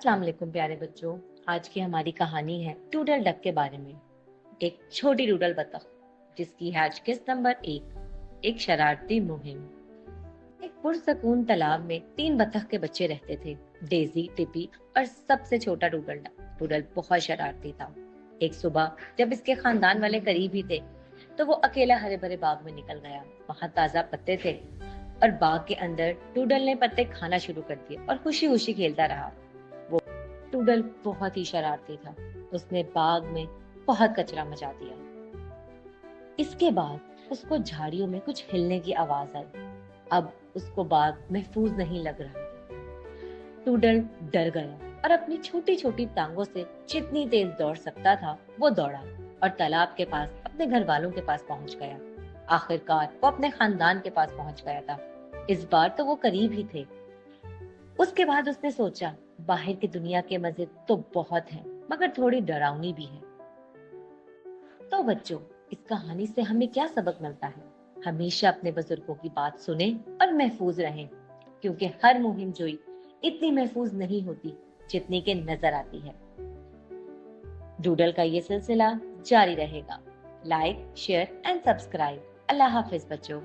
अस्सलाम वालेकुम प्यारे बच्चों। आज की हमारी कहानी है टूडल डक के बारे में। एक छोटी डूडल बतख जिसकी हैच किस नंबर एक शरारती मुहिम। एक पुरसकून तालाब में 3 बतख के बच्चे रहते थे, डेजी, टिपी और सबसे छोटा डूडल डक। डूडल बहुत शरारती था। एक सुबह जब इसके खानदान वाले करीब ही थे तो वो अकेला हरे भरे बाग में निकल गया। वहां ताजा पत्ते थे और बाग के अंदर डूडल ने पत्ते खाना शुरू कर दिए और खुशी खुशी खेलता रहा। टूडल बहुत ही शरारती था। उसने बाग में बहुत कचरा मचा दिया। इसके बाद उसको झाड़ियों में कुछ हिलने की आवाज आई। अब उसको बाग महफूज नहीं लग रहा था। टूडल डर गया और अपनी छोटी छोटी टांगों से जितनी तेज दौड़ सकता था वो दौड़ा और तालाब के पास अपने घर वालों के पास पहुंच गया। आखिरकार वो अपने खानदान के पास पहुंच गया था। इस बार तो वो करीब ही थे। उसके बाद उसने सोचा, बाहर की दुनिया के मजे तो बहुत हैं, मगर थोड़ी डरावनी भी है। तो बच्चों, इस कहानी से हमें क्या सबक मिलता है? हमेशा अपने बुजुर्गों की बात सुने और महफूज रहें, क्योंकि हर मुहिम जोई इतनी महफूज नहीं होती जितनी के नजर आती है। डूडल का ये सिलसिला जारी रहेगा। Like, share and subscribe. अल्लाह हाफिज बच्चों।